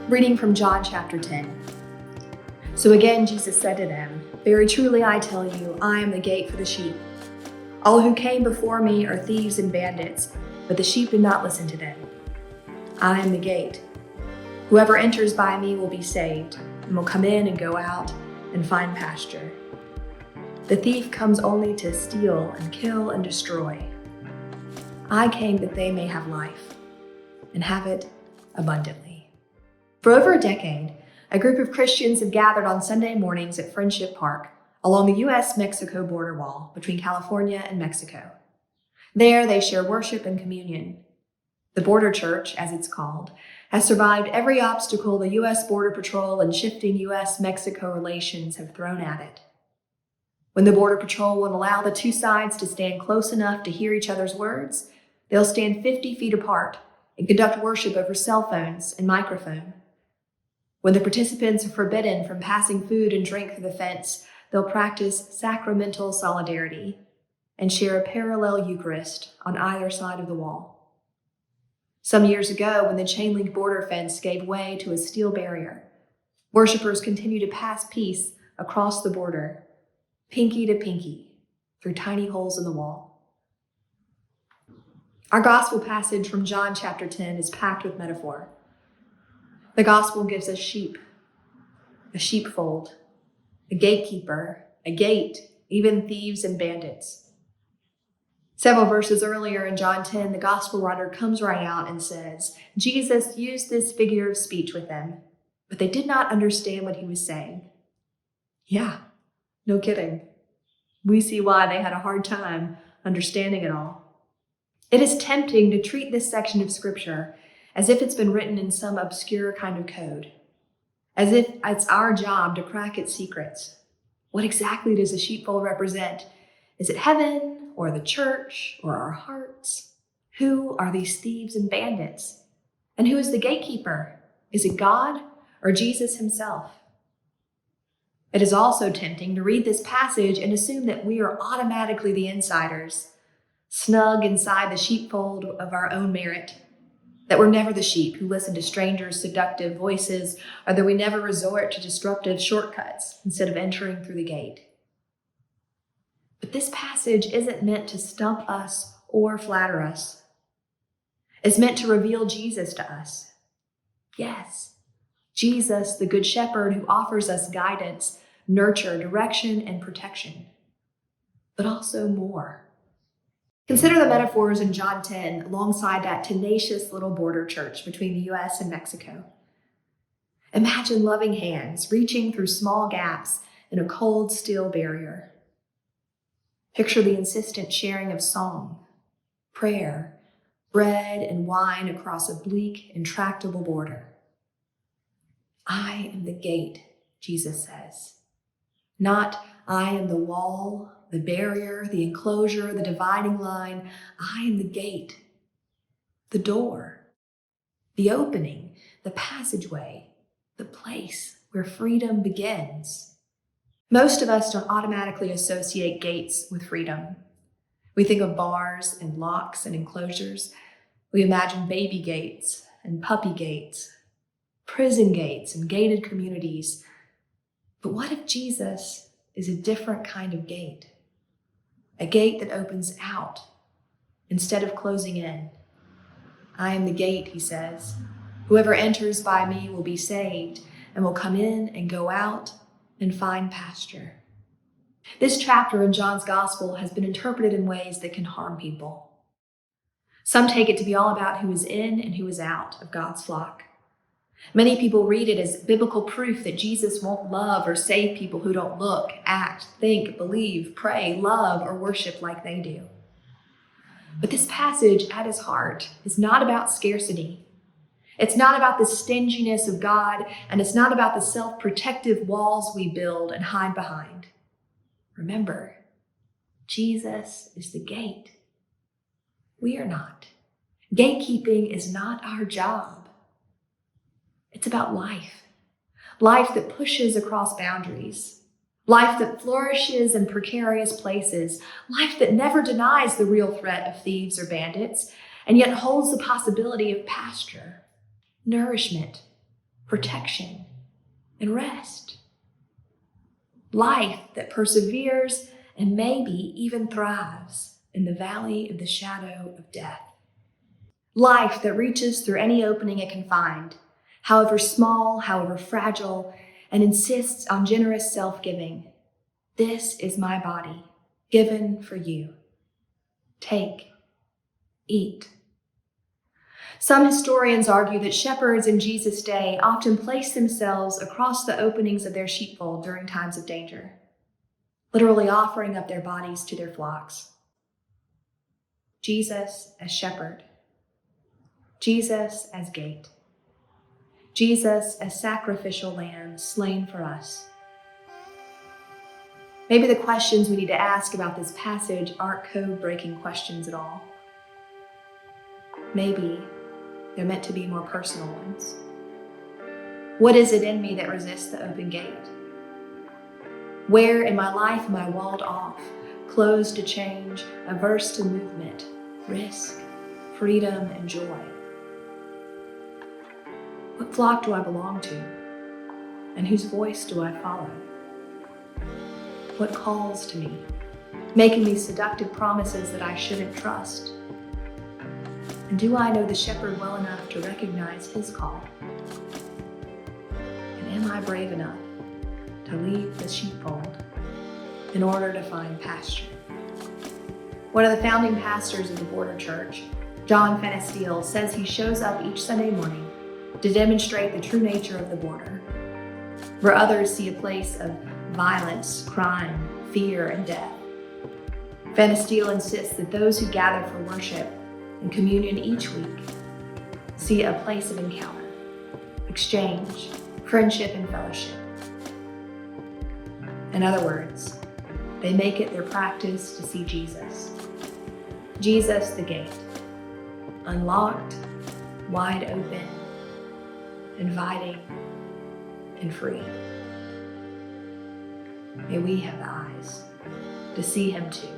Reading from John chapter 10. So again Jesus said to them, "Very truly I tell you, I am the gate for the sheep. All who came before me are thieves and bandits, but the sheep did not listen to them. I am the gate. Whoever enters by me will be saved, and will come in and go out and find pasture. The thief comes only to steal and kill and destroy. I came that they may have life, and have it abundantly." For over a decade, a group of Christians have gathered on Sunday mornings at Friendship Park along the U.S.-Mexico border wall between California and Mexico. There, they share worship and communion. The Border Church, as it's called, has survived every obstacle the U.S. Border Patrol and shifting U.S.-Mexico relations have thrown at it. When the Border Patrol won't allow the two sides to stand close enough to hear each other's words, they'll stand 50 feet apart and conduct worship over cell phones and microphone. When the participants are forbidden from passing food and drink through the fence, they'll practice sacramental solidarity and share a parallel Eucharist on either side of the wall. Some years ago, when the chain-link border fence gave way to a steel barrier, worshipers continue to pass peace across the border, pinky to pinky, through tiny holes in the wall. Our gospel passage from John chapter 10 is packed with metaphor. The gospel gives us sheep, a sheepfold, a gatekeeper, a gate, even thieves and bandits. Several verses earlier in John 10, the gospel writer comes right out and says, Jesus used this figure of speech with them, but they did not understand what he was saying. Yeah, no kidding. We see why they had a hard time understanding it all. It is tempting to treat this section of scripture as if it's been written in some obscure kind of code, as if it's our job to crack its secrets. What exactly does the sheepfold represent? Is it heaven, or the church, or our hearts? Who are these thieves and bandits? And who is the gatekeeper? Is it God or Jesus himself? It is also tempting to read this passage and assume that we are automatically the insiders, snug inside the sheepfold of our own merit, that we're never the sheep who listen to strangers' seductive voices, or that we never resort to disruptive shortcuts instead of entering through the gate. But this passage isn't meant to stump us or flatter us. It's meant to reveal Jesus to us. Yes, Jesus, the Good Shepherd who offers us guidance, nurture, direction, and protection. But also more. Consider the metaphors in John 10 alongside that tenacious little border church between the U.S. and Mexico. Imagine loving hands reaching through small gaps in a cold steel barrier. Picture the insistent sharing of song, prayer, bread, and wine across a bleak, intractable border. I am the gate, Jesus says. Not I am the wall, the barrier, the enclosure, the dividing line. I am the gate, the door, the opening, the passageway, the place where freedom begins. Most of us don't automatically associate gates with freedom. We think of bars and locks and enclosures. We imagine baby gates and puppy gates, prison gates and gated communities. But what if Jesus is a different kind of gate? A gate that opens out instead of closing in. I am the gate, he says. Whoever enters by me will be saved and will come in and go out and find pasture. This chapter in John's gospel has been interpreted in ways that can harm people. Some take it to be all about who is in and who is out of God's flock. Many people read it as biblical proof that Jesus won't love or save people who don't look, act, think, believe, pray, love, or worship like they do. But this passage at its heart is not about scarcity. It's not about the stinginess of God, and it's not about the self-protective walls we build and hide behind. Remember, Jesus is the gate. We are not. Gatekeeping is not our job. It's about life. Life that pushes across boundaries. Life that flourishes in precarious places. Life that never denies the real threat of thieves or bandits, and yet holds the possibility of pasture, nourishment, protection, and rest. Life that perseveres and maybe even thrives in the valley of the shadow of death. Life that reaches through any opening it can find, however small, however fragile, and insists on generous self-giving. This is my body, given for you. Take, eat. Some historians argue that shepherds in Jesus' day often placed themselves across the openings of their sheepfold during times of danger, literally offering up their bodies to their flocks. Jesus as shepherd, Jesus as gate, Jesus as sacrificial lamb slain for us. Maybe the questions we need to ask about this passage aren't code-breaking questions at all. Maybe they're meant to be more personal ones. What is it in me that resists the open gate? Where in my life am I walled off, closed to change, averse to movement, risk, freedom, and joy? What flock do I belong to? And whose voice do I follow? What calls to me, making me seductive promises that I shouldn't trust? And do I know the shepherd well enough to recognize his call? And am I brave enough to leave the sheepfold in order to find pasture? One of the founding pastors of the Border Church, John Fennesteele, says he shows up each Sunday morning to demonstrate the true nature of the border, where others see a place of violence, crime, fear, and death. Fennesteele insists that those who gather for worship and communion each week see a place of encounter, exchange, friendship, and fellowship. In other words, they make it their practice to see Jesus. Jesus the gate, unlocked, wide open, inviting, and free. May we have the eyes to see him too.